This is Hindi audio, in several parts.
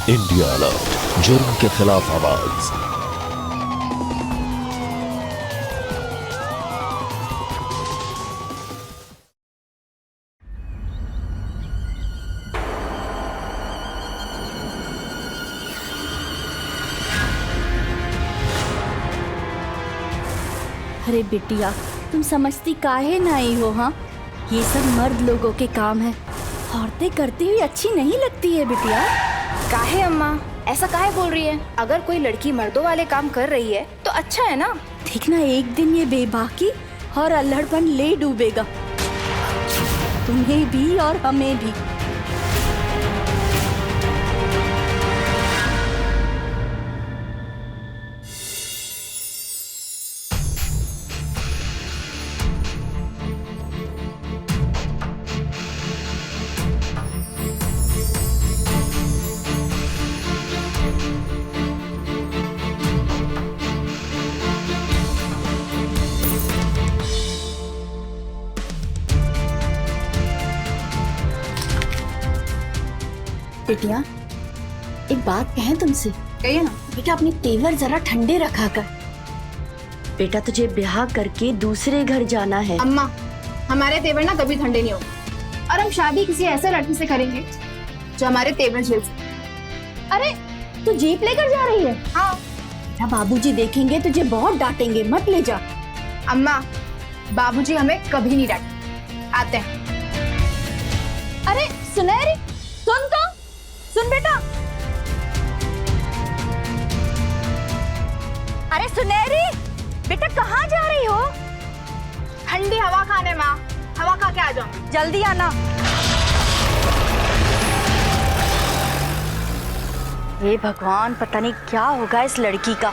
इंडिया अलर्ट, जुर्म के खिलाफ आवाज। अरे बिटिया, तुम समझती काहे नहीं हो? हाँ, ये सब मर्द लोगों के काम है। औरतें करती हुई अच्छी नहीं लगती है बिटिया। काहे अम्मा, ऐसा काहे बोल रही है? अगर कोई लड़की मर्दों वाले काम कर रही है तो अच्छा है ना। देखना, एक दिन ये बेबाकी और अल्हड़पन ले डूबेगा, तुम्हें भी और हमें भी। बिटिया, एक बात कहें तुमसे? कहिए ना। बेटा, अपने तेवर जरा ठंडे रखा कर। बेटा, तुझे ब्याह करके दूसरे घर जाना है। अम्मा, हमारे तेवर ना कभी ठंडे नहीं होंगे, और हम शादी किसी ऐसे लड़की से करेंगे जो हमारे तेवर झेल सके। अरे, तू जीप लेकर जा रही है? हाँ। बेटा, बाबूजी देखेंगे तुझे बहुत डांटेंगे, मत ले जा। अम्मा, बाबूजी हमें कभी नहीं डांटे। आते हैं। अरे सुनहरी, सुन तो, सुन बेटा। अरे सुनहरी, बेटा कहाँ जा रही हो? ठंडी हवा खाने माँ, हवा खा के आ जाऊँ। जल्दी आना। हे भगवान, पता नहीं क्या होगा इस लड़की का।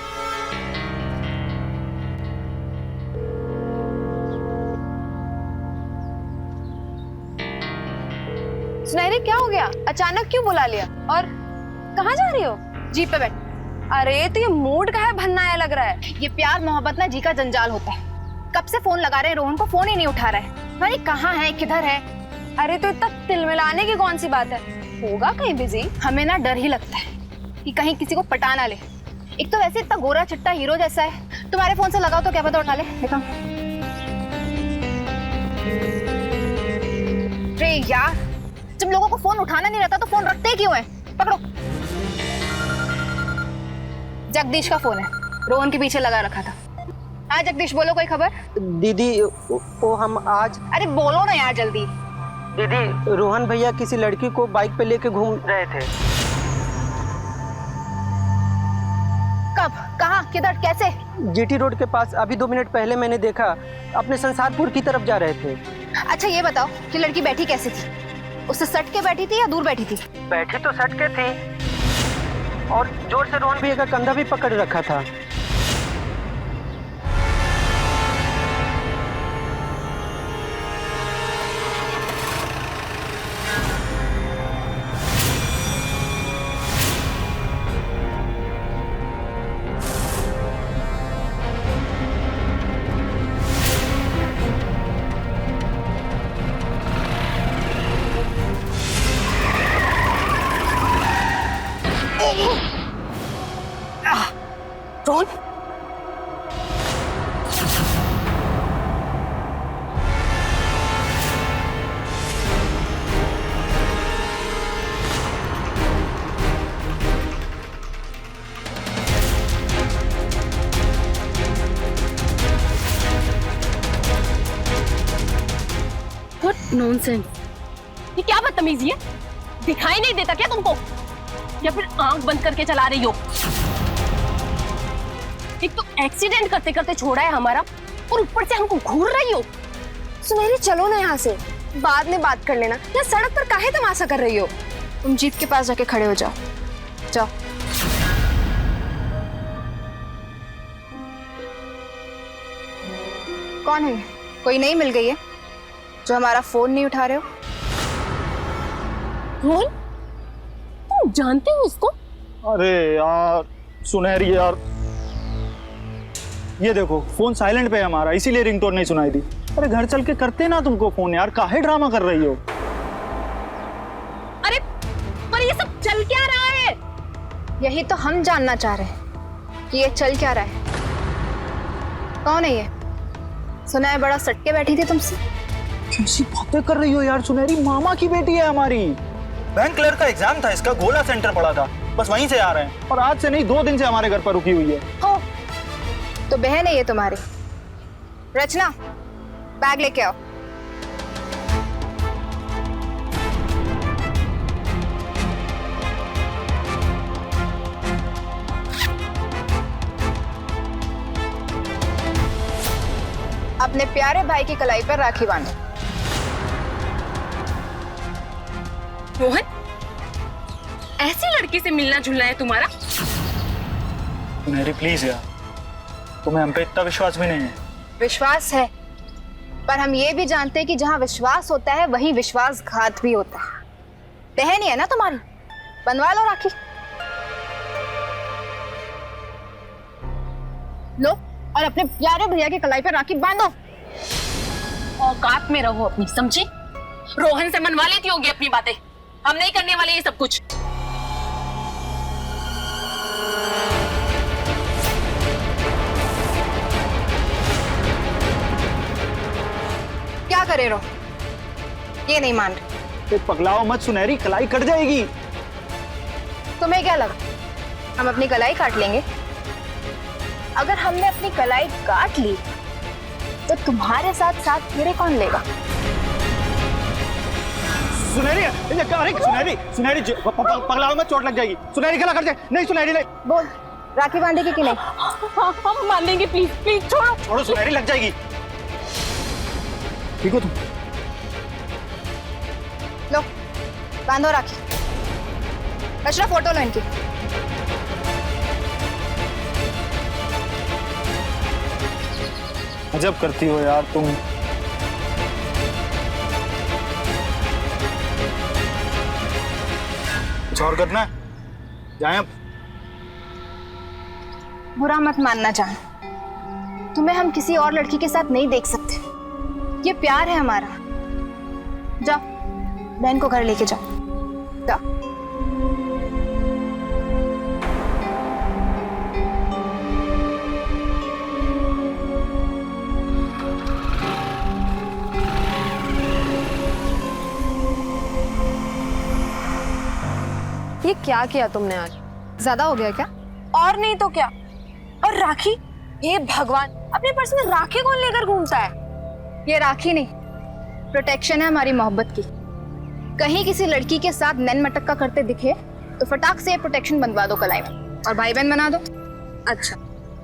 सुनहरी, क्या हो गया? अचानक क्यों बुला लिया? और कहाँ जा रही हो? जीप पे बैठ। अरे तो ये मूड का है भन्नाया लग रहा है। ये प्यार मोहब्बत ना जी का जंजाल होता है। कब से फोन लगा रहे हैं, रोहन को फोन ही नहीं उठा रहा है। भाई कहाँ है, किधर है? अरे तो इतना तिलमिलाने की कौन सी बात है, होगा कहीं बिजी। हमें ना डर ही लगता है कि कहीं किसी को पटा ना ले। एक तो वैसे इतना गोरा चिट्टा हीरो जैसा है, तुम्हारे फोन से लगाओ तो क्या पता उठा ले। देखो। अरे यार, जब लोगों को फोन उठाना नहीं रहता तो फोन रखते क्यों है? पकड़ो। जगदीश का फोन है, रोहन के पीछे लगा रखा था। हाँ जगदीश, बोलो, कोई खबर? दीदी, वो हम आज। अरे बोलो ना यार जल्दी। दीदी, रोहन भैया किसी लड़की को बाइक पे लेके घूम रहे थे। कब, कहाँ, किधर, कैसे? जीटी रोड के पास। अभी 2 मिनट पहले मैंने देखा, अपने संसारपुर की तरफ जा रहे थे। अच्छा ये बताओ कि लड़की बैठी कैसे थी? उससे सट के बैठी थी या दूर बैठी थी? बैठी तो सट के थी और जोर से रोहन भैया का कंधा भी पकड़ रखा था। रोहन, व्हाट नॉनसेंस, ये क्या बदतमीजी है? दिखाई नहीं देता क्या तुमको, या फिर आंख बंद करके चला रही हो? एक तो एक्सीडेंट करते करते छोड़ा है हमारा, और ऊपर से हमको घूर रही हो। सुनहरी चलो ना यहाँ से, बाद में बात कर लेना। यहाँ सड़क पर काहे तमाशा कर रही हो? तुम जीप के पास जाके खड़े हो जाओ, जाओ। कौन है? कोई नई मिल गई है जो हमारा फोन नहीं उठा रहे हो? रोहन, तुम जानते हो इसको? अरे यार सुनहरी यार, ये देखो फोन साइलेंट पे है हमारा, इसीलिए रिंगटोन नहीं सुनाई दी। अरे घर चल के करते ना तुमको फोन यार, काहे ड्रामा कर रही हो? अरे पर ये सब चल क्या रहा है? यही तो हम जानना चाह रहे हैं कि ये चल क्या रहा है। कौन है ये? सुना है बड़ा सटके बैठी थी तुमसे। कैसी बातें कर रही हो यार सुनहरी, मामा की बेटी है हमारी। बैंक क्लर्क का एग्जाम था, इसका गोला सेंटर पड़ा था, बस वहीं से आ रहे हैं और आज से नहीं 2 दिन से हमारे घर पर रुकी हुई है। हो तो बहन है ये तुम्हारी। रचना, बैग लेके आओ। अपने प्यारे भाई की कलाई पर राखी बांधो। रोहन, ऐसी लड़की से मिलना जुलना है तुम्हारा? सुनहरी प्लीज यार, तुम्हें हम पे इतना विश्वास भी नहीं है। विश्वास है, पर हम ये भी जानते हैं कि जहां विश्वास होता है वहीं विश्वासघात भी होता है। बहन ही है ना तुम्हारी, बनवा लो राखी। लो और अपने प्यारे भैया की कलाई पर राखी बांधो। औकात में रहो अपनी, समझी? रोहन से मनवा लेती होगी अपनी बातें, हम नहीं करने वाले ये सब कुछ। क्या करे रो? ये नहीं मान रहे। पगलाओ मत सुनहरी, कलाई कट जाएगी। तुम्हें क्या लगा हम अपनी कलाई काट लेंगे? अगर हमने अपनी कलाई काट ली तो तुम्हारे साथ साथ मेरे कौन लेगा? सुनहरी, अरे सुनहरी, सुनहरी पगलाओ मत, चोट लग जाएगी। सुनहरी गला कट जाए। नहीं सुनहरी नहीं। बोल, राखी बांधेगी कि नहीं? हाँ, हम मान लेंगे, प्लीज प्लीज छोड़ो। छोड़ो सुनहरी, लग जाएगी। ठीक हो तुम? लो बांधो राखी। रचना, फोटो लो इनकी। अजब करती हो यार तुम। कुछ और करना है? जाएं अब? बुरा मत मानना जान, तुम्हें हम किसी और लड़की के साथ नहीं देख सकते। ये प्यार है हमारा। जाओ बहन को घर लेके जाओ। जाओ। ये क्या किया तुमने आज? ज्यादा हो गया क्या? और नहीं तो क्या। और राखी, हे भगवान, अपने पर्स में राखी कौन लेकर घूमता है? ये राखी नहीं, प्रोटेक्शन है हमारी मोहब्बत की। कहीं किसी लड़की के साथ नैन मटक्का करते दिखे तो फटाक से ये प्रोटेक्शन बनवा दो कलाई में और भाई बहन बना दो। अच्छा,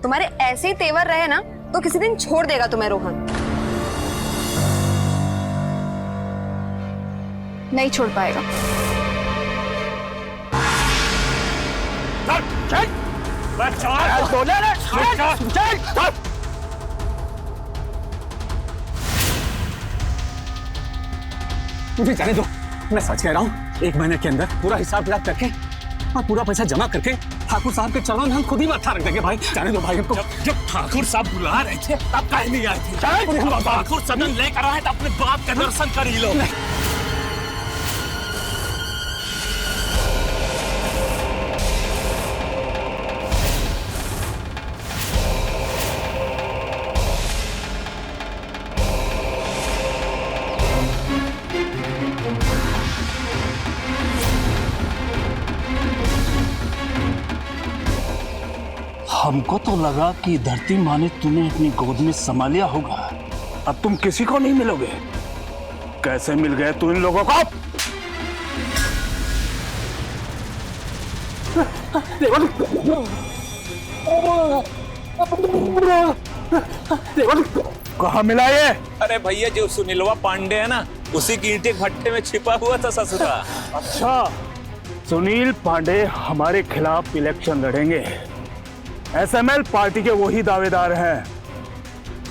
तुम्हारे ऐसे ही तेवर रहे ना तो किसी दिन छोड़ देगा तुम्हें रोहन। नहीं छोड़ पाएगा। मुझे जाने दो, मैं सच कह रहा हूँ। 1 महीने के अंदर पूरा हिसाब किताब करके और पूरा पैसा जमा करके ठाकुर साहब के चरणों में हम खुद ही माथा रख देंगे। भाई जाने दो भाई हमको। जब ठाकुर साहब बुला रहे थे तब काहे नहीं आए थे? ठाकुर सदन लेकर आए तो अपने बाप का दर्शन कर ही लो। हमको तो लगा कि धरती माँ ने तुम्हें अपनी गोद में समा लिया होगा। अब तुम किसी को नहीं मिलोगे। कैसे मिल गए तू इन लोगों को? कहाँ मिला ये? अरे भैया, जो सुनीलवा पांडे है ना, उसी की ईंटे भट्टे में छिपा हुआ था ससुरा। अच्छा, सुनील पांडे हमारे खिलाफ इलेक्शन लड़ेंगे। एसएमएल पार्टी के वही दावेदार हैं,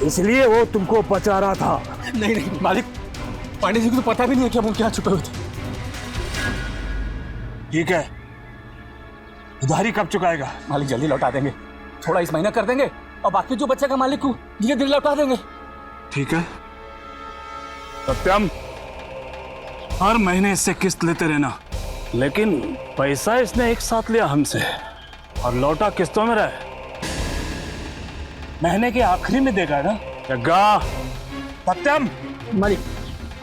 इसलिए वो तुमको बचा रहा था। नहीं नहीं मालिक, पांडे जी को तो पता भी नहीं है कि हम उनके यहाँ छुपे हुए थे। ठीक है, उधारी कब चुकाएगा? मालिक जल्दी लौटा देंगे, थोड़ा इस महीना कर देंगे और बाकी जो बचेगा मालिक को धीरे धीरे लौटा देंगे। ठीक है सत्यम, हर महीने इससे किस्त लेते रहना, लेकिन पैसा इसने एक साथ लिया हमसे। और लौटा किस्तों में रहे। महीने के आखिरी में देगा ना। जग्गा, सत्यम, मालिक।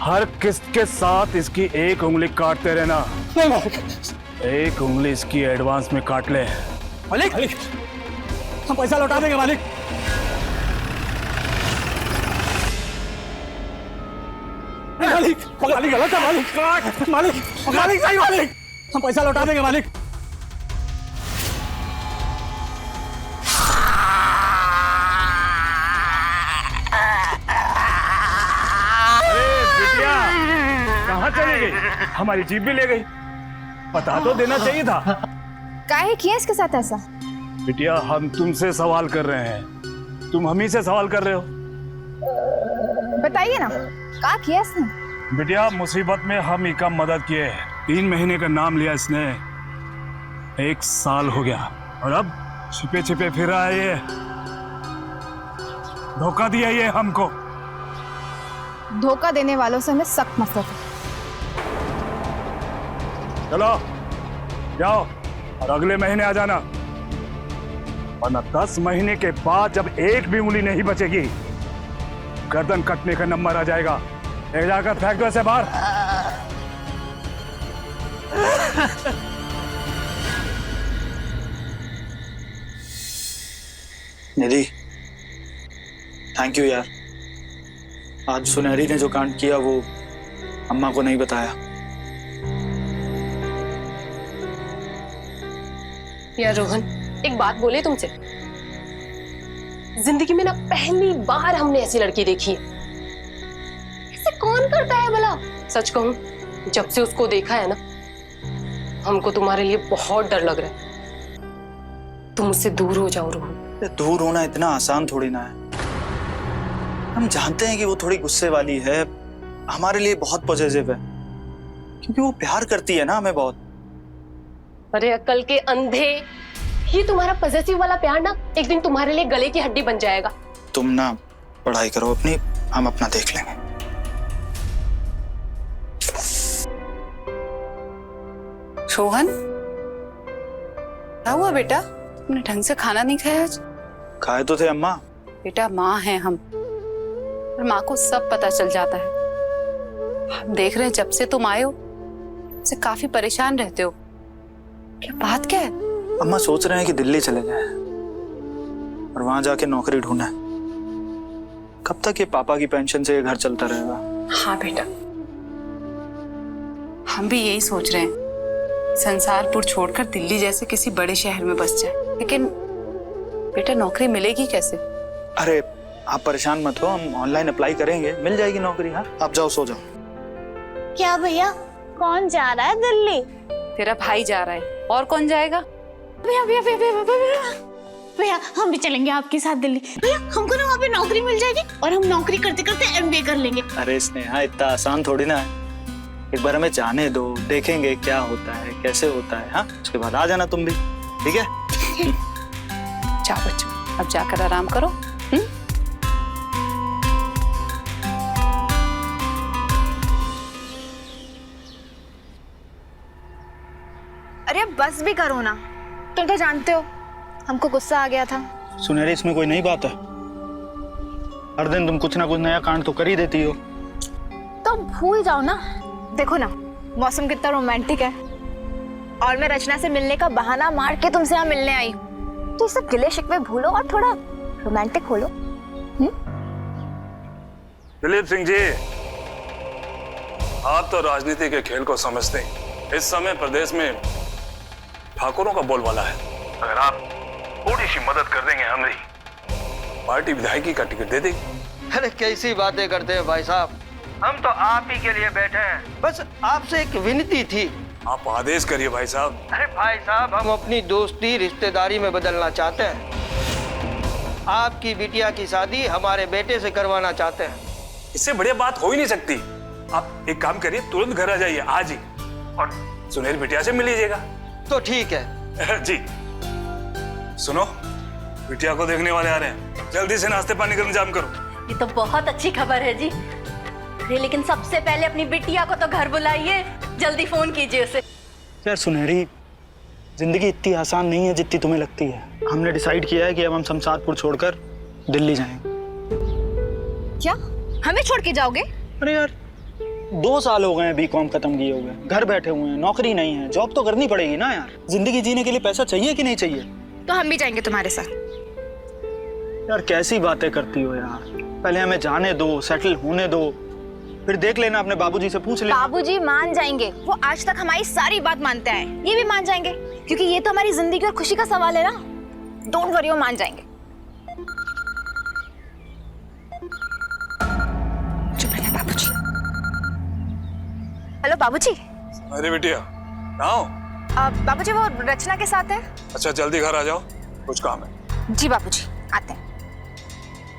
हर किस्त के साथ इसकी एक उंगली काटते रहना। नहीं मालिक। एक उंगली इसकी एडवांस में काट ले। मालिक, हम पैसा लौटा देंगे मालिक। मालिक, मालिक गलत है मालिक। मालिक, मालिक सही मालिक, हम पैसा लौटा देंगे मालिक। कहाँ चली गई? हमारी जीप भी ले गई। बता तो देना चाहिए था। काहे किया इसके साथ ऐसा? बिटिया, हम तुमसे सवाल कर रहे हैं, तुम हम ही से सवाल कर रहे हो। बताइए ना, क्या किया इसने? बिटिया, मुसीबत में हम ही का मदद किए। 3 महीने का नाम लिया इसने, 1 साल हो गया और अब छिपे छिपे फिर रहा है ये। धोखा दिया ये हमको। धोखा देने वालों से हमें सख्त नफरत है। चलो जाओ और अगले महीने आ जाना, वरना 10 महीने के बाद जब एक भी उंगली नहीं बचेगी, गर्दन कटने का नंबर आ जाएगा। ले जाकर फेंक दो इसे बाहर। निधि, थैंक यू यार। आज सुनहरी ने जो कांड किया वो अम्मा को नहीं बताया। यार रोहन, एक बात बोले तुमसे, जिंदगी में ना पहली बार हमने ऐसी लड़की देखी है। ऐसे कौन करता है भला? सच कहूं, जब से उसको देखा है ना, हमको तुम्हारे लिए बहुत डर लग रहा है। तुम उससे दूर हो जाओ रोहन। दूर होना इतना आसान थोड़ी ना है। हम जानते हैं कि वो थोड़ी गुस्से वाली है, हमारे लिए बहुत पॉजिटिव है, क्योंकि वो प्यार करती है ना हमें बहुत। अरे अक्ल के अंधे, ये तुम्हारा पॉजिटिव वाला प्यार ना एक दिन तुम्हारे लिए गले की हड्डी बन जाएगा। तुम ना पढ़ाई करो अपनी, हम अपना देख लेंगे। रोहन, क्या हुआ बेटा? तुमने ढंग से खाना नहीं खाया आज? खाए तो थे अम्मा। बेटा, माँ हैं हम, और माँ को सब पता चल जाता है। हम देख रहे हैं जब से तुम आए हो, से काफी परेशान रहते हो। क्या बात क्या है? अम्मा सोच रहे हैं कि दिल्ली चले जाएं और वहां जाके नौकरी ढूंढे। कब तक ये पापा की पेंशन से ये घर चलता रहेगा? हाँ बेटा, हम भी यही सोच रहे हैं, संसारपुर छोड़कर दिल्ली जैसे किसी बड़े शहर में बस जाए। लेकिन बेटा, नौकरी मिलेगी कैसे? अरे आप परेशान मत हो, हम ऑनलाइन अप्लाई करेंगे, मिल जाएगी नौकरी। हाँ, आप जाओ, सो जाओ। क्या भैया, कौन जा रहा है दिल्ली? तेरा भाई जा रहा है, और कौन जाएगा? भैया भैया भैया भैया भैया भैया, हम भी चलेंगे आपके साथ दिल्ली। भैया, हमको ना वहाँ पे नौकरी मिल जाएगी और हम नौकरी करते करते MBA कर लेंगे। अरे स्नेहा, इतना आसान थोड़ी ना है। एक बार हमें जाने दो, देखेंगे क्या होता है, कैसे होता है। हाँ, उसके बाद आ जाना तुम भी, ठीक है? जाओ बच्चों, अब जाकर आराम करो। अरे बस भी करो ना, तुम तो जानते हो हमको गुस्सा आ गया था। सुनहरी, इसमें कोई नई बात है। हर दिन तुम कुछ ना कुछ नया कांड तो कर ही देती हो। तो भूल जाओ ना। देखो ना, मौसम कितना रोमांटिक है और मैं रचना से मिलने का बहाना मार के तुमसे यहाँ मिलने आई हूँ। तो ये सब गिले शिकवे भूलो और थोड़ा रोमांटिक हो लो। दिलीप सिंह जी, आप तो राजनीति के खेल को समझते हैं। इस समय प्रदेश में ठाकुरों का बोलबाला है। अगर आप थोड़ी सी मदद कर देंगे, हमारी पार्टी विधायकी का टिकट दे देगी। अरे कैसी बातें करते हैं भाई साहब, हम तो आप ही के लिए बैठे हैं। बस आपसे एक विनती थी। आप आदेश करिए भाई साहब। अरे भाई साहब, हम अपनी दोस्ती रिश्तेदारी में बदलना चाहते हैं। आपकी बिटिया की शादी हमारे बेटे से करवाना चाहते हैं। इससे बढ़िया बात हो ही नहीं सकती। आप एक काम करिए, तुरंत घर आ जाइए आज ही, और सुनील बिटिया से मिल लीजिएगा। तो ठीक है जी। सुनो, बिटिया को देखने वाले आ रहे हैं, जल्दी से नाश्ते पानी का इंतजाम करो। ये तो बहुत अच्छी खबर है जी। अरे लेकिन सबसे पहले अपनी बिटिया को तो घर बुलाइए, जल्दी फोन कीजिए उसे। यार सुनहरी, जिंदगी इतनी आसान नहीं है जितनी तुम्हें लगती है। हमने डिसाइड किया है कि अब हम शमशादपुर छोड़कर दिल्ली जाएंगे। क्या हमें छोड़ के जाओगे? अरे यार 2 साल हो गए हैं बीकॉम खत्म किए हुए, घर बैठे हुए हैं, नौकरी नहीं है, जॉब तो करनी पड़ेगी ना यार। जिंदगी जीने के लिए पैसा चाहिए कि नहीं चाहिए? तो हम भी जाएंगे तुम्हारे साथ। यार कैसी बातें करती हो यार, पहले हमें जाने दो, सेटल होने दो, फिर देख लेना, अपने बाबूजी से पूछ लेना। बाबूजी मान जाएंगे, वो आज तक हमारी सारी बात मानते आए, ये भी मान जाएंगे, क्योंकि ये तो हमारी जिंदगी और खुशी का सवाल है ना। डोंट वरी, वो मान जाएंगे। चुप रहना बाबूजी। हेलो बाबूजी। अरे बिटिया कहाँ हो? बाबूजी वो रचना के साथ है। अच्छा जल्दी घर आ जाओ, कुछ काम है। जी बाबूजी आते हैं।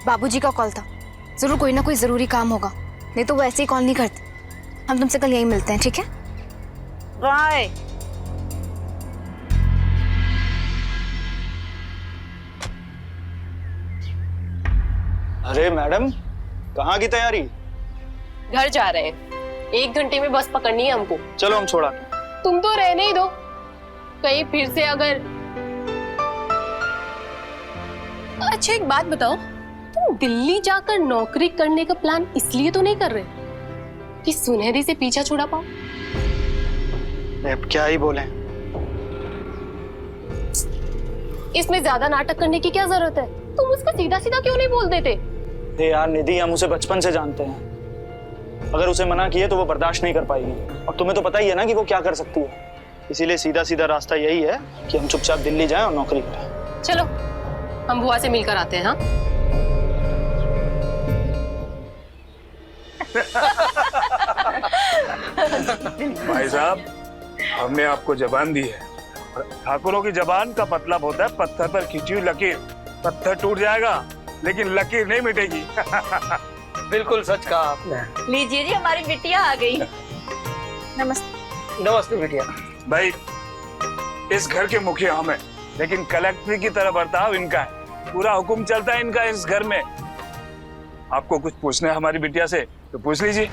बाबूजी का कॉल था, जरूर कोई ना कोई जरूरी काम होगा, नहीं तो वो ऐसे ही कॉल नहीं करते। हम तुमसे कल यहीं मिलते हैं, ठीक है? बाय। अरे मैडम, कहाँ की तैयारी? घर जा रहे हैं, 1 घंटे में बस पकड़नी है हमको। चलो हम छोड़ा। तुम तो रहने ही दो, कहीं फिर से अगर। अच्छा एक बात बताओ, तुम दिल्ली जाकर नौकरी करने का प्लान इसलिए तो नहीं कर रहे कि सुनहरी से पीछा छुड़ा पाओ? अब क्या ही बोलें। इसमें ज्यादा नाटक करने की क्या जरूरत है? तुम उसका सीधा सीधा क्यों नहीं बोल देते? यार निधि, हम उसे बचपन से जानते हैं, अगर उसे मना किए तो वो बर्दाश्त नहीं कर पाएगी, और तुम्हें तो पता ही है ना कि वो क्या कर सकती है। इसीलिए सीधा सीधा रास्ता यही है कि हम चुपचाप दिल्ली जाएं और नौकरी करें। चलो हम बुआ से मिलकर आते हैं। हाँ भाई साहब, हमने आपको जबान दी है, और ठाकुरों की जबान का मतलब होता है पत्थर पर खींची हुई लकीर। पत्थर टूट जाएगा लेकिन लकीर नहीं मिटेगी। बिल्कुल सच कहा आपने। लीजिए जी, हमारी बिटिया आ गई। नमस्ते। नमस्ते बिटिया। भाई इस घर के मुखिया हम हैं, लेकिन कलेक्टर की तरह बर्ताव इनका है, पूरा हुक्म चलता है इनका इस घर में। आपको कुछ पूछना है हमारी बिटिया से तो पूछ लीजिए।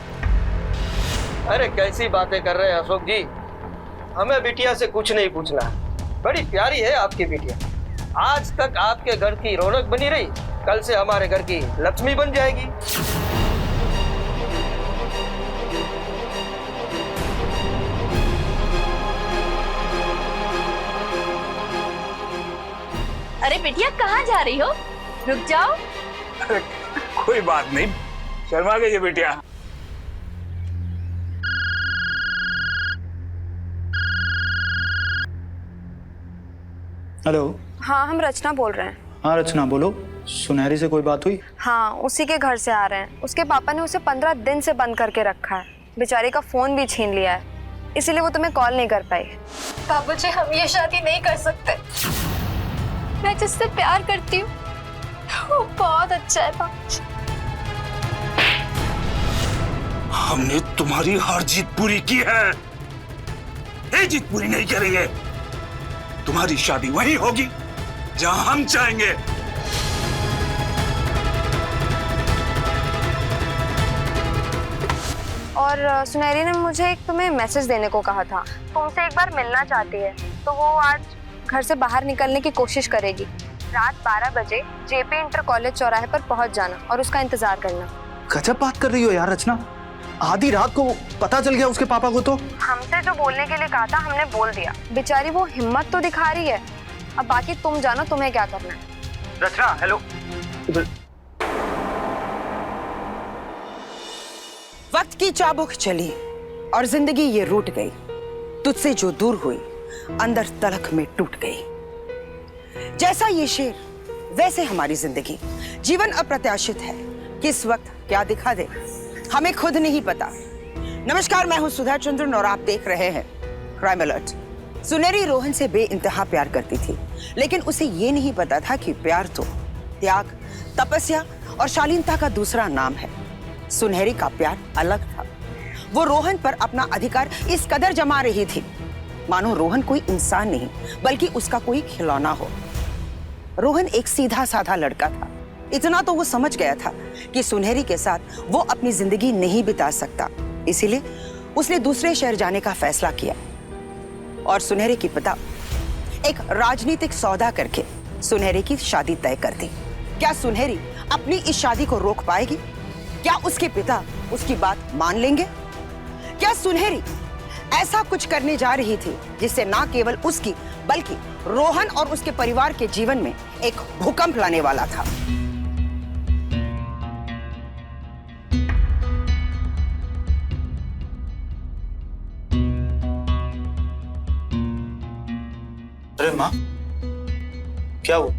अरे कैसी बातें कर रहे हैं अशोक जी, हमें बिटिया से कुछ नहीं पूछना है। बड़ी प्यारी है आपकी बिटिया, आज तक आपके घर की रौनक बनी रही, कल से हमारे घर की लक्ष्मी बन जाएगी। अरे बिटिया कहाँ जा रही हो? रुक जाओ। अरे कोई बात नहीं, शर्मा गई है बिटिया। हेलो। हाँ हम रचना बोल रहे हैं। हाँ रचना बोलो, सुनहरी से कोई बात हुई? हाँ उसी के घर से आ रहे हैं। उसके पापा ने उसे 15 दिन से बंद करके रखा है, बेचारी का फोन भी छीन लिया है, इसीलिए वो तुम्हें कॉल नहीं कर पाई। बाबूजी हम ये शादी नहीं कर सकते, मैं जिससे प्यार करती हूँ वो बहुत अच्छा है बाबूजी। हमने तुम्हारी हर जीत पूरी की है, ये जीत पूरी नहीं करेंगे। तुम्हारी शादी वही होगी जहां हम चाहेंगे। और सुनहरी ने मुझे एक तुम्हें मैसेज देने को कहा था, तुमसे एक बार मिलना चाहती है, तो वो आज घर से बाहर निकलने की कोशिश करेगी। रात 12 बजे जेपी इंटर कॉलेज चौराहे पर पहुंच जाना और उसका इंतजार करना। गजब बात कर रही हो यार रचना, आधी रात को पता चल गया उसके पापा को? तो हमसे जो बोलने के लिए कहा था हमने बोल दिया। बेचारी वो हिम्मत तो दिखा रही है, अब बाकी तुम जानो तुम्हें क्या करना है। रचना हेलो। वक्त की चाबुक चली और जिंदगी ये रूठ गई, तुझसे जो दूर हुई अंदर तलख में टूट गई। जैसा ये शेर वैसे हमारी जिंदगी, जीवन अप्रत्याशित है, किस वक्त क्या दिखा दे हमें खुद नहीं पता। नमस्कार, मैं हूं सुधा चंद्रन और आप देख रहे हैं क्राइम अलर्ट। सुनहरी रोहन से बेइंतहा प्यार करती थी, लेकिन उसे ये नहीं पता था कि प्यार तो त्याग, तपस्या और शालीनता का दूसरा नाम है। सुनहरी का प्यार अलग था, वो रोहन पर अपना अधिकार इस कदर जमा रही थी मानो रोहन कोई इंसान नहीं बल्कि उसका कोई खिलौना हो। रोहन एक सीधा साधा लड़का था, इतना तो वो समझ गया था कि सुनहरी के साथ वो अपनी जिंदगी नहीं बिता सकता, इसीलिए उसने दूसरे शहर जाने का फैसला किया। और सुनहरी की पिता एक राजनीतिक सौदा करके सुनहरी की शादी तय कर दी। क्या सुनहरी अपनी इस शादी को रोक पाएगी? क्या उसके पिता उसकी बात मान लेंगे? क्या सुनहरी ऐसा कुछ करने जा रही थी जिससे ना केवल उसकी बल्कि रोहन और उसके परिवार के जीवन में एक भूकंप लाने वाला था? अरे माँ, क्या हुआ?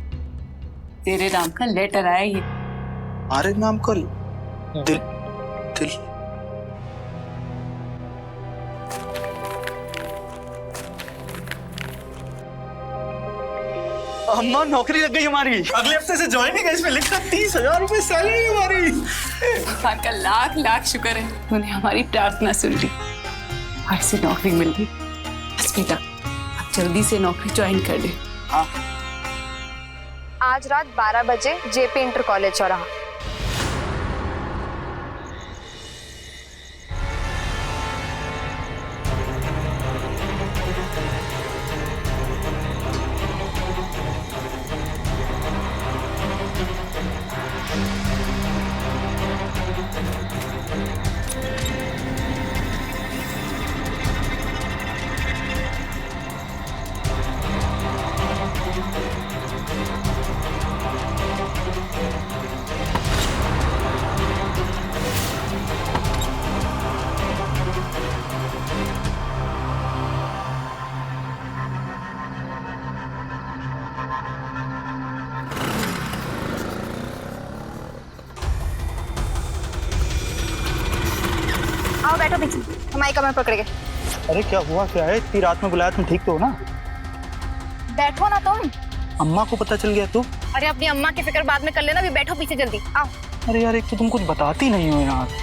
तेरे नाम का लेटर आया ये। हमारे नाम का दिल दिल अम्मा, नौकरी लग गई हमारी। अगले हफ्ते से ज्वाइनिंग है, इसमें लिखा 30,000 रुपए सैलरी हमारी। भगवान का लाख लाख शुक्र है तूने हमारी प्रार्थना सुन ली, आज से नौकरी मिल गई। बस बेटा अब जल्दी से नौकरी ज्वाइन कर ले। हाँ। आज रात 12 बजे जेपी इंटर कॉलेज चौराहा। आओ बैठो पीछे, हमारी कमर पकड़ के। अरे क्या हुआ, क्या है? इतनी रात में बुलाया, तुम ठीक तो हो ना? बैठो ना तुम। अम्मा को पता चल गया तो? अरे अपनी अम्मा की फिक्र बाद में कर लेना, अभी बैठो पीछे जल्दी आओ। अरे यार, एक तो तुम कुछ बताती नहीं हो यार।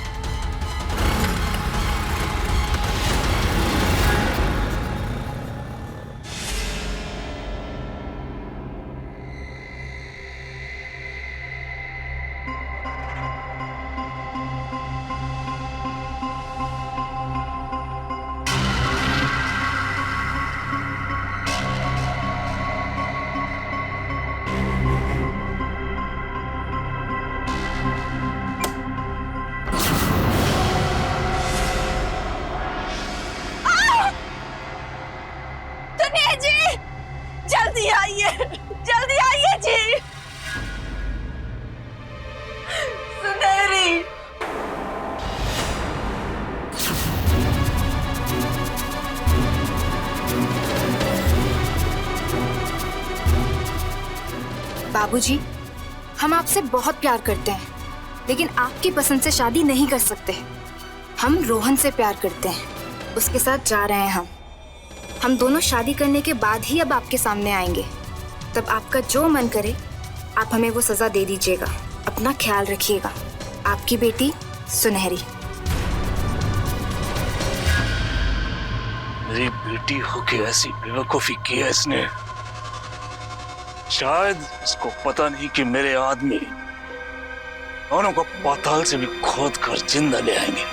जल्दी आइए जी। सुनहरी, बाबूजी, हम आपसे बहुत प्यार करते हैं, लेकिन आपकी पसंद से शादी नहीं कर सकते। हम रोहन से प्यार करते हैं, उसके साथ जा रहे हैं हम दोनों शादी करने के बाद ही अब आपके सामने आएंगे। तब आपका जो मन करे आप हमें वो सजा दे दीजिएगा। अपना ख्याल रखिएगा। आपकी बेटी सुनहरी। मेरी बेटी होके ऐसी बेवकूफी की है इसने। शायद इसको पता नहीं कि मेरे आदमी दोनों को पाताल से भी खोद कर जिंदा ले आएंगे।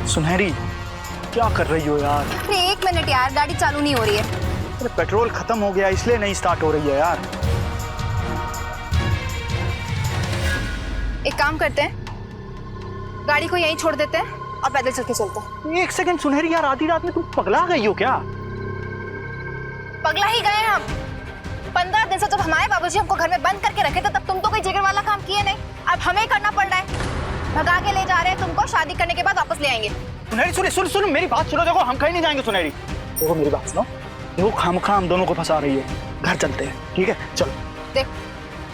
सुनहरी, क्या कर रही हो यार? अरे 1 मिनट यार, गाड़ी चालू नहीं हो रही है। अरे पेट्रोल खत्म हो गया इसलिए नहीं स्टार्ट हो रही है यार। एक काम करते हैं, गाड़ी को यहीं छोड़ देते हैं और पैदल चल के चलते हैं। 1 सेकंड सुनहरी यार, आधी रात में तुम पगला गई हो क्या? पगला ही गए हम। 15 दिन से जब हमारे बाबूजी हमको घर में बंद करके रखे थे, तब तुम तो कोई जिगर वाला काम किए नहीं। अब हमें करना पड़ रहा है। भगा के ले जा रहे हैं तुमको, शादी करने के बाद वापस ले आएंगे। सुनहरी सुनो मेरी बात सुनो। देखो, हम कहीं नहीं जाएंगे सुनहरी। देखो मेरी बात सुनो। देखो, खामखा हम दोनों को फंसा रही है। घर चलते हैं, ठीक है? चलो। देख,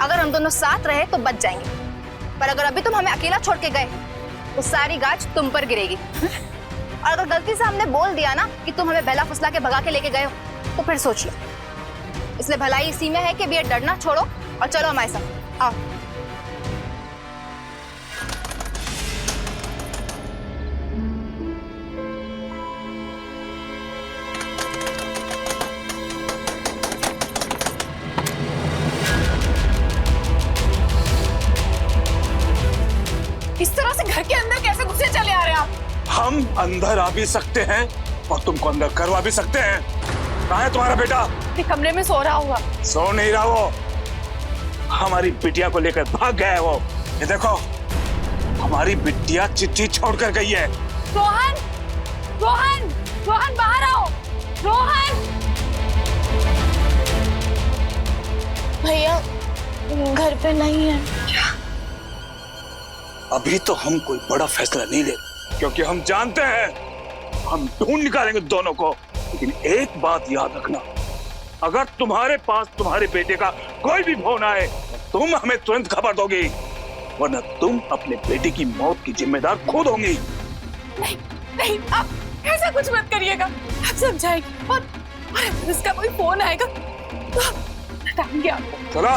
अगर हम दोनों साथ रहे तो बच जाएंगे, पर अगर अभी तुम हमें अकेला छोड़ के गए तो सारी गाज तुम पर गिरेगी। और अगर गलती से हमने बोल दिया ना कि तुम हमें बहला फुसला के भगा के लेके गए हो, तो फिर सोच लो। इसलिए भलाई इसी में है कि अब ये डरना छोड़ो और चलो हमारे साथ। आओ। हम अंदर आ भी सकते हैं और तुमको अंदर करवा भी सकते हैं। कहाँ है तुम्हारा बेटा? ये कमरे में सो रहा होगा। सो नहीं रहा वो, हमारी बिटिया को लेकर भाग गया है वो। ये देखो, हमारी बिटिया चिट्ठी छोड़कर गई है। रोहन, रोहन, रोहन बाहर आओ। रोहन, भैया घर पे नहीं है। क्या? अभी तो हम कोई बड़ा फैसला नहीं ले, क्योंकि हम जानते हैं हम ढूंढ निकालेंगे दोनों को। लेकिन एक बात याद रखना, अगर तुम्हारे पास तुम्हारे बेटे का कोई भी फोन आए तुम हमें तुरंत खबर दोगी, वरना तुम अपने बेटे की मौत की जिम्मेदार खुद होंगी। नहीं नहीं, आप ऐसा कुछ मत करिएगा। आप समझाएंगे और इसका कोई फोन आएगा तो बताएंगे आपको। चलो।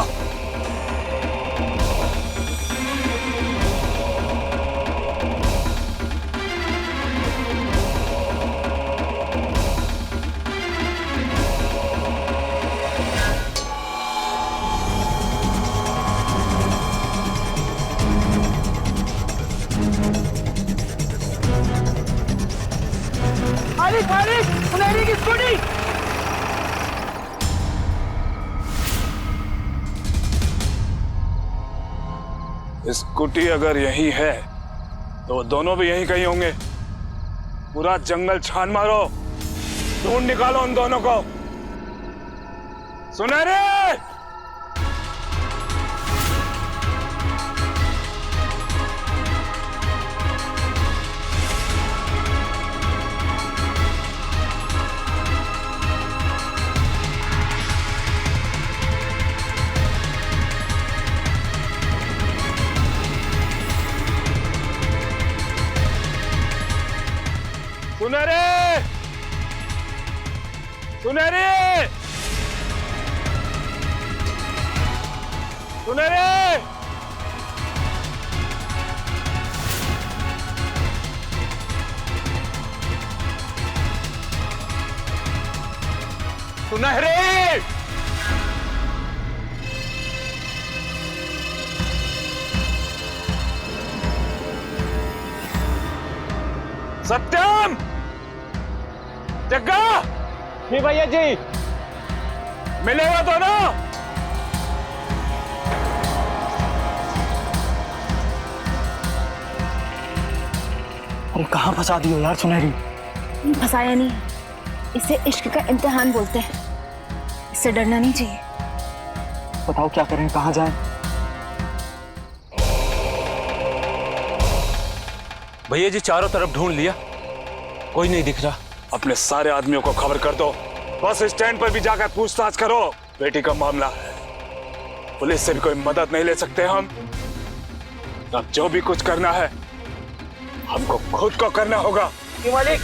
सुनहरी की स्कूटी। स्कूटी अगर यही है तो दोनों भी यहीं कहीं होंगे। पूरा जंगल छान मारो, ढूंढ निकालो उन दोनों को। सुनहरे! सुनहरे! सुनहरे! सुनहरे! सुनहरे! सत्यम! जग्गा! जी भैया जी। मिलेगा तो ना? अरे कहाँ फंसा दियो यार सुनहरी? फंसाया नहीं, इसे इश्क का इम्तिहान बोलते हैं। इससे डरना नहीं चाहिए। बताओ क्या करें, कहाँ जाएं? भैया जी चारों तरफ ढूंढ लिया, कोई नहीं दिख रहा। अपने सारे आदमियों को खबर कर दो, बस स्टैंड पर भी जाकर पूछताछ करो। बेटी का मामला है, पुलिस से भी कोई मदद नहीं ले सकते हम। अब जो भी कुछ करना है हमको खुद को करना होगा। मालिक,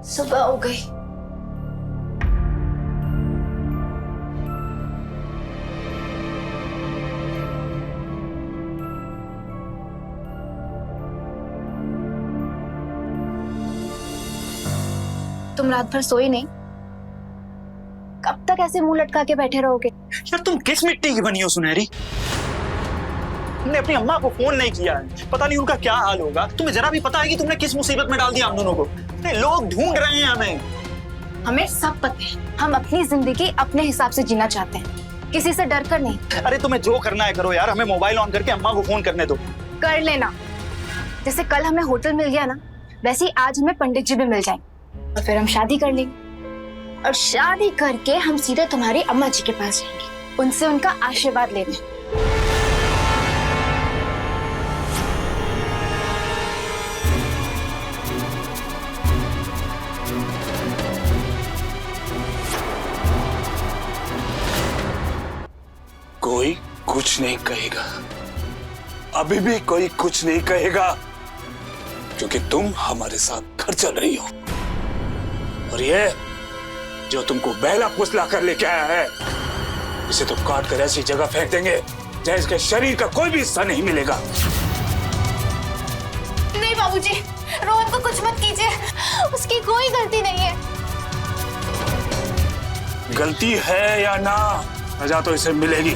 सुबह हो गई। तुम रात भर सोई नहीं? कब तक ऐसे मुंह लटका के बैठे रहोगे? यार तुम किस मिट्टी की बनी हो सुनहरी? तुमने अपनी अम्मा को फोन नहीं किया है, पता नहीं उनका क्या हाल होगा। तुम्हें जरा भी पता है कि तुमने किस मुसीबत में डाल दिया हम दोनों को? लोग ढूंढ रहे हैं हमें। हमें सब पता है, हम अपनी जिंदगी अपने हिसाब से जीना चाहते हैं, किसी से डर कर नहीं। अरे तुम्हें जो करना है करो यार, हमें मोबाइल ऑन करके अम्मा को फोन करने दो। कर लेना। जैसे कल हमें होटल मिल गया ना, वैसे ही आज हमें पंडित जी भी मिल जाएंगे और फिर हम शादी कर लेंगे। और शादी करके हम सीधे तुम्हारी अम्मा जी के पास जाएंगे, उनसे उनका आशीर्वाद लेने। कोई कुछ नहीं कहेगा, अभी भी कोई कुछ नहीं कहेगा, क्योंकि तुम हमारे साथ घर चल रही हो। और ये जो तुमको बहला फुसला कर लेके आया है, इसे तो काट कर ऐसी जगह फेंक देंगे जहाँ इसके शरीर का कोई भी हिस्सा नहीं मिलेगा। नहीं बाबूजी, रोहन को कुछ मत कीजिए, उसकी कोई गलती नहीं है। गलती है या ना, सजा तो इसे मिलेगी।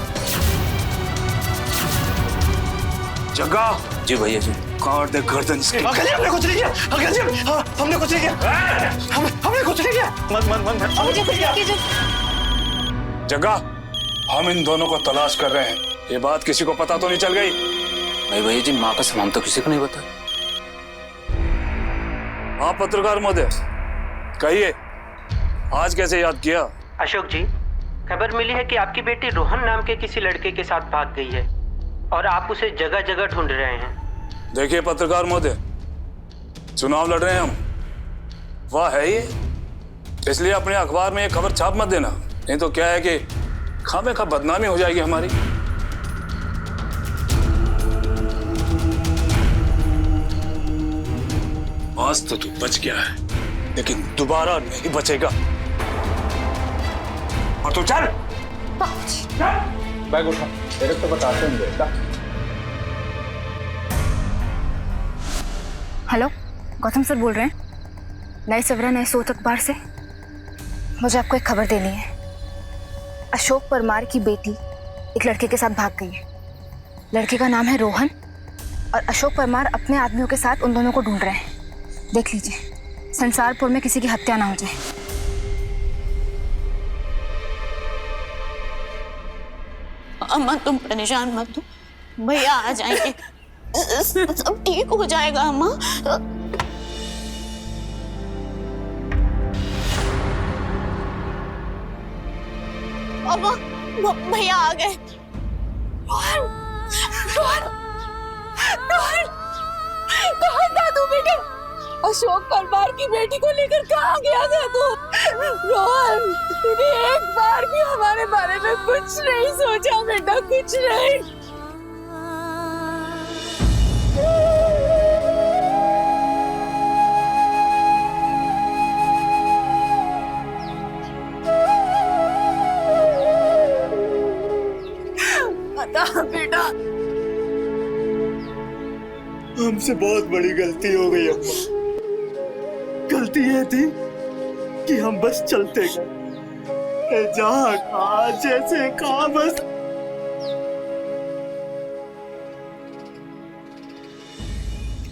जग्गा। जी भैया जी। काट दे गर्दन इसकी। अंकल जी हमने कुछ नहीं किया, अंकल जी हमने कुछ नहीं किया, हमने कुछ नहीं किया। मत जग्गा, हम इन दोनों को तलाश कर रहे हैं। ये बात किसी को पता तो नहीं चल गई? नहीं भैया जी, माँ का सामान तो किसी को नहीं बताया। हाँ पत्रकार महोदय, कहिए आज कैसे याद किया? अशोक जी, खबर मिली है कि आपकी बेटी रोहन नाम के किसी लड़के के साथ भाग गई है और आप उसे जगह जगह ढूंढ रहे हैं। देखिए पत्रकार महोदय, चुनाव लड़ रहे हैं हम, वाह है ये, इसलिए अपने अखबार में ये खबर छाप मत देना, नहीं तो क्या है कि खामे खा बदनामी हो जाएगी हमारी। आज तो तू बच गया है, लेकिन दोबारा नहीं बचेगा। और तू चल। बैग उठा, तेरे तो बताते हैं बेटा। हेलो, गौतम सर बोल रहे हैं, नए सवेरा नए सोच अखबार से। मुझे आपको एक खबर देनी है। अशोक परमार की बेटी एक लड़के के साथ भाग गई है। लड़के का नाम है रोहन और अशोक परमार अपने आदमियों के साथ उन दोनों को ढूंढ रहे हैं। देख लीजिए, संसारपुर में किसी की हत्या ना हो जाए। अम्मा तुम परेशान मत हो, भैया आ जाएंगे, सब ठीक हो जाएगा अम्मा। अम्मा, भैया आ गए। रोहन, रोहन, रोहन, कहाँ था तू बेटा? अशोक परमार की बेटी को लेकर कहाँ गया था तू? रोहन, तूने एक बार भी हमारे बारे में कुछ नहीं सोचा बेटा, कुछ नहीं। बता बेटा। हमसे बहुत बड़ी गलती हो गई अम्मा। गलती ये थी कि हम बस चलते गए, जहाँ कहा जैसे कहा, बस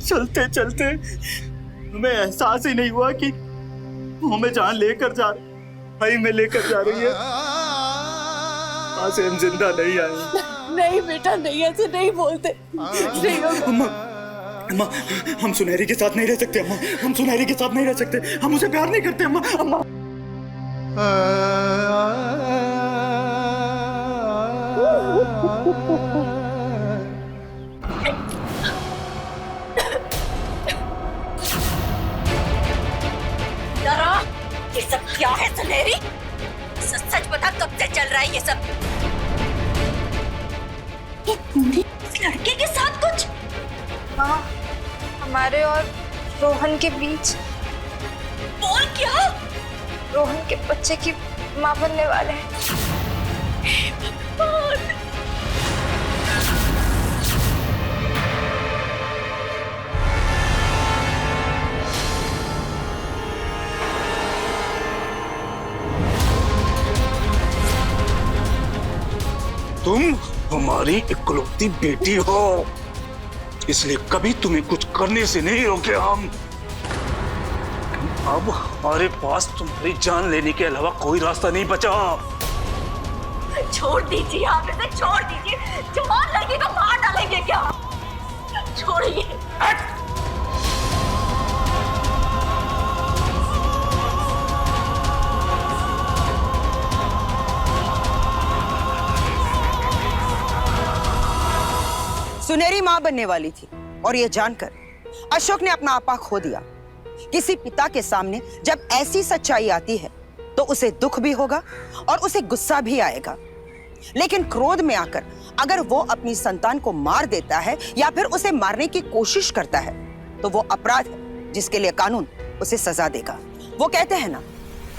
चलते चलते हमें एहसास ही नहीं हुआ कि हमें जहाँ लेकर जा रही, भाई में लेकर जा रही है, वहां से हम जिंदा नहीं आए। नहीं बेटा, नहीं, ऐसे नहीं बोलते। नहीं अम्मा, अम्मा, हम सुनहरी के साथ नहीं रह सकते अम्मा, हम सुनहरी के साथ नहीं रह सकते, हम उसे प्यार नहीं करते अम्मा। अम्मा डरा, ये सब क्या है सुनहरी? सच बता, कब से चल रहा है ये सब? इस लड़के के साथ कुछ? हाँ, हमारे और रोहन के बीच। बोल क्या? रोहन के बच्चे की मां बनने वाले हैं। तुम हमारी इकलौती बेटी हो, इसलिए कभी तुम्हें कुछ करने से नहीं रोके हम। अब हमारे पास तुम्हारी जान लेने के अलावा कोई रास्ता नहीं बचा। छोड़ दीजिए, आप इसे छोड़ दीजिए। जवान लड़की को मार डालेंगे क्या? छोड़िए। सुनहरी मां बनने वाली थी और ये जानकर अशोक ने अपना आपा खो दिया। किसी पिता के सामने जब ऐसी सच्चाई आती है तो उसे दुख भी होगा और उसे गुस्सा भी आएगा, लेकिन क्रोध में आकर अगर वो अपनी संतान को मार देता है या फिर उसे मारने की कोशिश करता है तो वो अपराध है जिसके लिए कानून उसे सजा देगा। वो कहते हैं ना,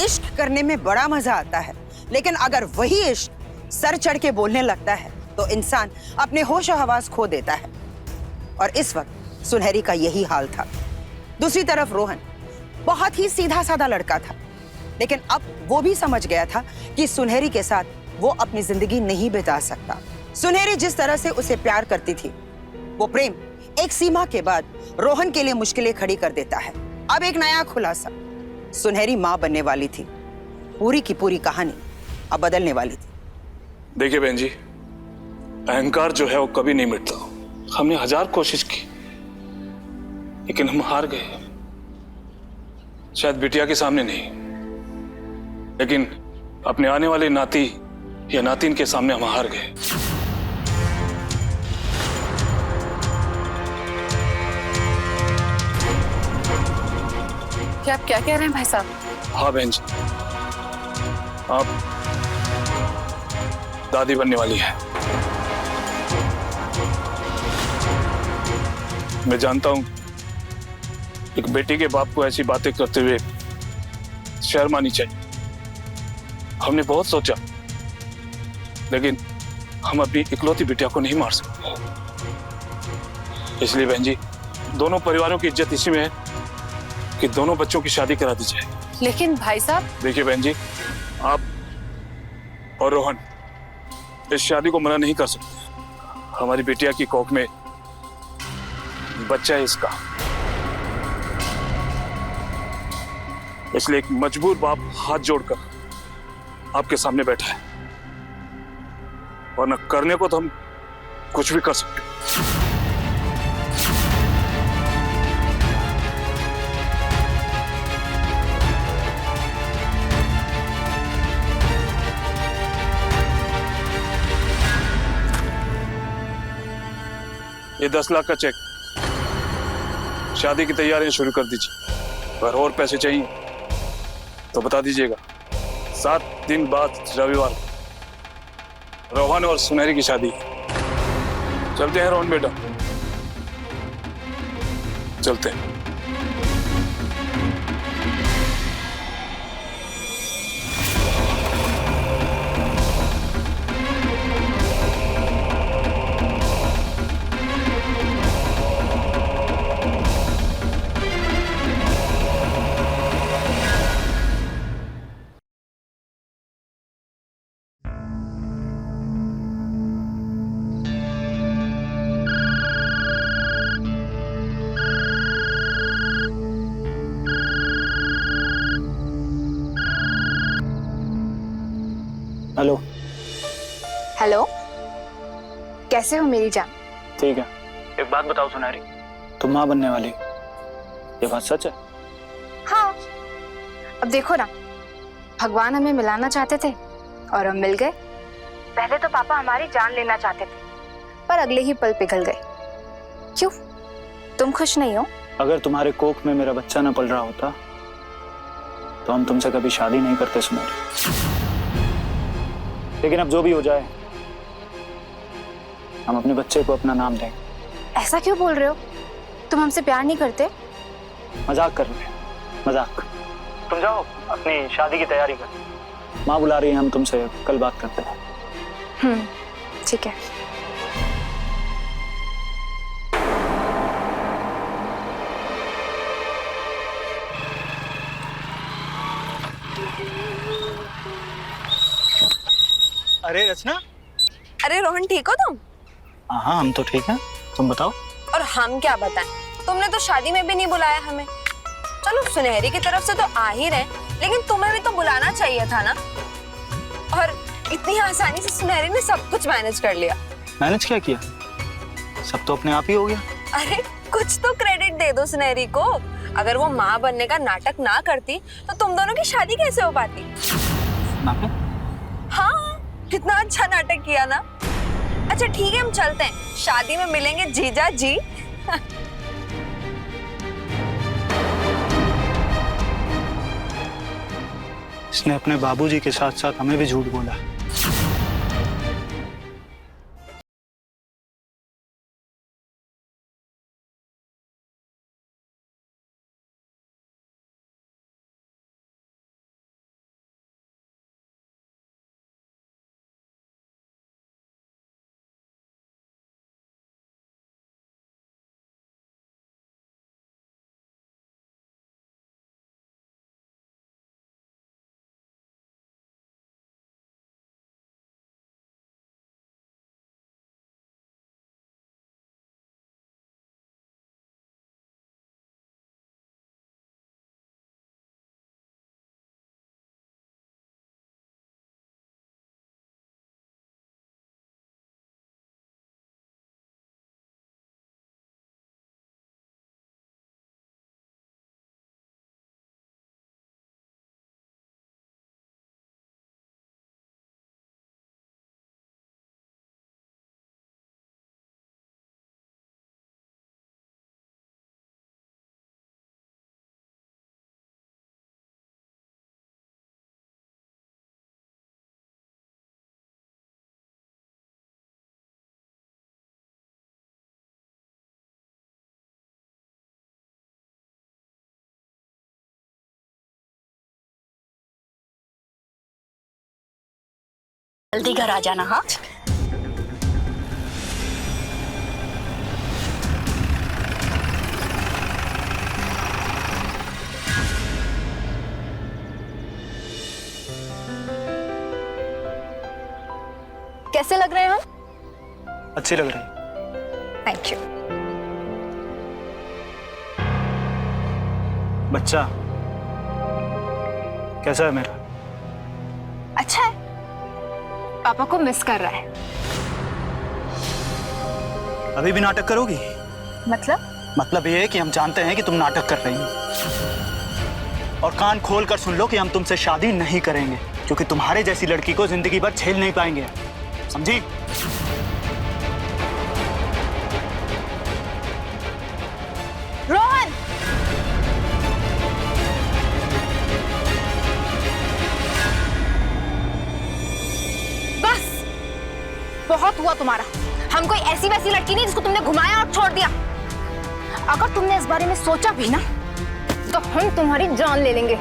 इश्क करने में बड़ा मजा आता है, लेकिन अगर वही इश्क सर चढ़ के बोलने लगता है तो इंसान अपने होश और हवास खो देता है। और इस वक्त सुनहरी का यही हाल था। दूसरी तरफ रोहन बहुत ही सीधा साधा लड़का था, लेकिन अब वो भी समझ गया था कि सुनहरी के साथ वो अपनी जिंदगी नहीं बिता सकता। सुनहरी जिस तरह से उसे प्यार करती थी, वो प्रेम एक सीमा के बाद रोहन के लिए मुश्किलें खड़ी कर देता है। अब एक नया खुलासा, सुनहरी मां बनने वाली थी। पूरी की पूरी कहानी अब बदलने वाली थी। देखिए बहन जी, अहंकार जो है वो कभी नहीं मिटता। हमने 1000 कोशिश की, लेकिन हम हार गए। शायद बिटिया के सामने नहीं, लेकिन अपने आने वाले नाती या नातिन के सामने हम हार गए। क्या आप क्या कह रहे हैं भाई साहब? हाँ बहन जी, आप दादी बनने वाली है। मैं जानता हूं एक बेटी के बाप को ऐसी बातें करते हुए शर्म आनी चाहिए। हमने बहुत सोचा, लेकिन हम अपनी इकलौती बिटिया को नहीं मार सकते। इसलिए बहन जी, दोनों परिवारों की इज्जत इसी में है कि दोनों बच्चों की शादी करा दी जाए। लेकिन भाई साहब, देखिए बहन जी, आप और रोहन इस शादी को मना नहीं कर सकते। हमारी बिटिया की कोख में बच्चा है इसका, इसलिए एक मजबूर बाप हाथ जोड़कर आपके सामने बैठा है, और न करने को तो हम कुछ भी कर सकते। ये 10 लाख का चेक, शादी की तैयारियां शुरू कर दीजिए। अगर और पैसे चाहिए तो बता दीजिएगा। 7 दिन बाद रविवार रोहन और सुनहरी की शादी। चलते हैं रोहन बेटा, चलते हैं। हेलो। हेलो, कैसे हो मेरी जान? ठीक है। एक बात बताओ सुनहरी, तुम माँ बनने वाली, ये बात सच है? हाँ, अब देखो ना, भगवान हमें मिलाना चाहते थे और हम मिल गए। पहले तो पापा हमारी जान लेना चाहते थे, पर अगले ही पल पिघल गए। क्यों, तुम खुश नहीं हो? अगर तुम्हारे कोख में मेरा बच्चा न पल रहा होता तो हम तुमसे कभी शादी नहीं करते सुनहरी। लेकिन अब जो भी हो जाए, हम अपने बच्चे को अपना नाम देंगे। ऐसा क्यों बोल रहे हो? तुम हमसे प्यार नहीं करते? मजाक कर रहे हैं, मजाक। तुम जाओ अपनी शादी की तैयारी कर, माँ बुला रही है, हम तुमसे कल बात करते हैं। ठीक है। अरे रचना। अरे रोहन, ठीक हो तुम? हाँ, हम तो ठीक हैं, तुम बताओ। और हम क्या बताएं, तुमने तो शादी में भी नहीं बुलाया हमें। चलो सुनहरी की तरफ से तो आ ही रहे, लेकिन तुम्हें भी तो बुलाना चाहिए था ना। और इतनी आसानी से सुनहरी ने सब कुछ मैनेज कर लिया। मैनेज क्या किया? सब तो अपने आप ही हो गया। अरे कुछ तो क्रेडिट दे दो सुनहरी को। अगर वो माँ बनने का नाटक ना करती तो तुम दोनों की शादी कैसे हो पाती? नाटक? हाँ, कितना अच्छा नाटक किया ना। अच्छा ठीक है, हम चलते हैं, शादी में मिलेंगे जीजा जी। इसने अपने बाबूजी के साथ साथ हमें भी झूठ बोला। जल्दी घर आ जाना। हाँ, कैसे लग रहे हैं हम? अच्छी लग रही। Thank you. बच्चा कैसा है मेरा? अच्छा है, पापा को मिस कर रहा है। अभी भी नाटक करोगी? मतलब ये है कि हम जानते हैं कि तुम नाटक कर रही हो, और कान खोल कर सुन लो कि हम तुमसे शादी नहीं करेंगे, क्योंकि तुम्हारे जैसी लड़की को जिंदगी भर झेल नहीं पाएंगे, समझी? रोहन, बस बहुत हुआ तुम्हारा। हम कोई ऐसी वैसी लड़की नहीं जिसको तुमने घुमाया और छोड़ दिया। अगर तुमने इस बारे में सोचा भी ना तो हम तुम्हारी जान ले लेंगे।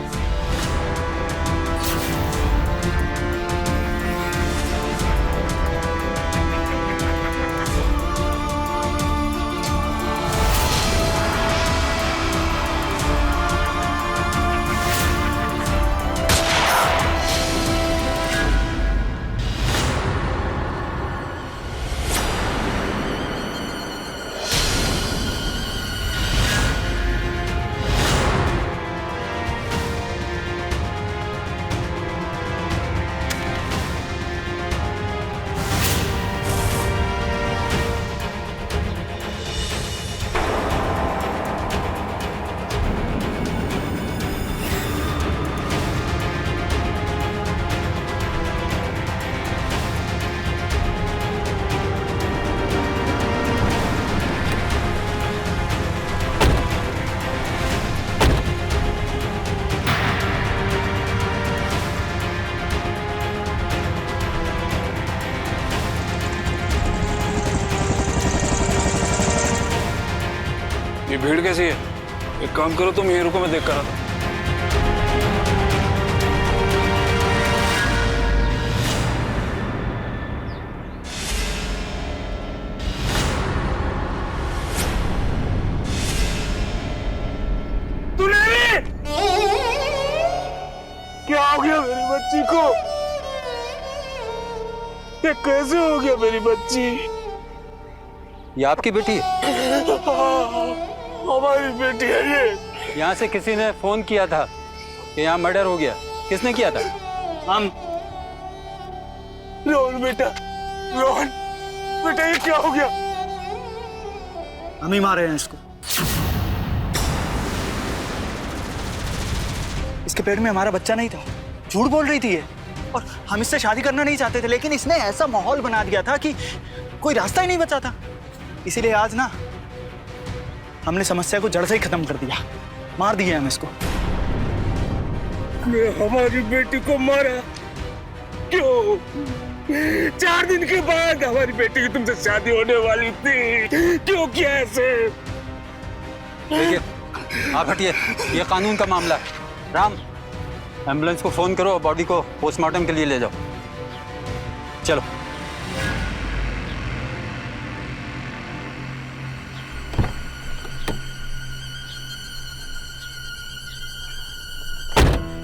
ये भीड़ कैसी है? एक काम करो, तुम यहीं रुको, मैं देख कर आता हूं। क्या हो गया मेरी बच्ची को? ये कैसे हो गया मेरी बच्ची? ये आपकी बेटी है? हमारी बेटी है ये। यहाँ से किसी ने फोन किया था कि यहाँ मर्डर हो गया। किसने किया था? हम। रोहन बेटा, रोहन बेटा, ये क्या हो गया? हम ही मारे हैं इसको। इसके पेट में हमारा बच्चा नहीं था, झूठ बोल रही थी ये, और हम इससे शादी करना नहीं चाहते थे, लेकिन इसने ऐसा माहौल बना दिया था कि कोई रास्ता ही नहीं बचा था। इसीलिए आज ना हमने समस्या को जड़ से ही खत्म कर दिया, मार दिया हम इसको। हमारी बेटी को मारा क्यों? 4 दिन के बाद हमारी बेटी की तुमसे शादी होने वाली थी, क्यों किया ऐसे? देखिए, आप हटिए, ये कानून का मामला है। राम, एम्बुलेंस को फोन करो और बॉडी को पोस्टमार्टम के लिए ले जाओ। चलो।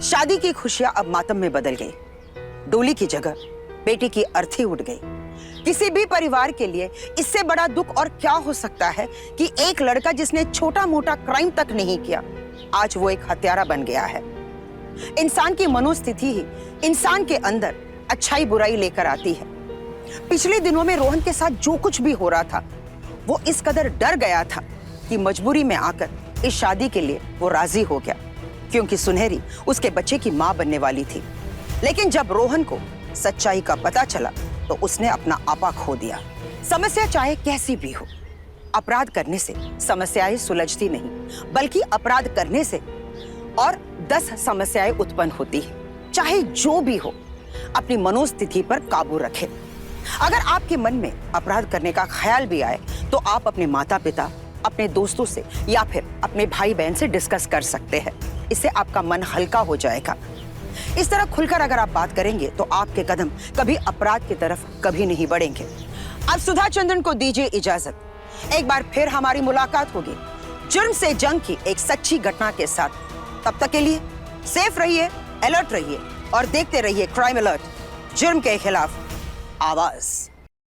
शादी की खुशियां अब मातम में बदल गई। डोली की जगह बेटी की अर्थी उठ गई। किसी भी परिवार के लिए इससे बड़ा दुख और क्या हो सकता है कि एक लड़का जिसने छोटा मोटा क्राइम तक नहीं किया, आज वो एक हत्यारा बन गया है। इंसान की मनोस्थिति ही इंसान के अंदर अच्छाई बुराई लेकर आती है। पिछले दिनों में रोहन के साथ जो कुछ भी हो रहा था, वो इस कदर डर गया था कि मजबूरी में आकर इस शादी के लिए वो राजी हो गया, क्योंकि सुनहरी उसके बच्चे की मां बनने वाली थी। लेकिन जब रोहन को सच्चाई का पता चला तो उसने अपना आपा खो दिया। समस्या चाहे कैसी भी हो, अपराध करने से समस्याएं सुलझती नहीं, बल्कि अपराध करने से और 10 समस्याएं उत्पन्न होती है। चाहे जो भी हो, अपनी मनोस्थिति पर काबू रखें। अगर आपके मन में अपराध करने का ख्याल भी आए तो आप अपने माता पिता, अपने दोस्तों से या फिर अपने भाई बहन से डिस्कस कर सकते हैं। इससे आपका मन हल्का हो जाएगा। इस तरह खुलकर अगर आप बात करेंगे तो आपके कदम कभी अपराध की तरफ कभी नहीं बढ़ेंगे। अब सुधा चंद्रन को दीजिए इजाजत। एक बार फिर हमारी मुलाकात होगी जुर्म से जंग की एक सच्ची घटना के साथ। तब तक के लिए सेफ रहिए, अलर्ट रहिए और देखते रहिए क्राइम अलर्ट, जुर्म के खिलाफ आवाज।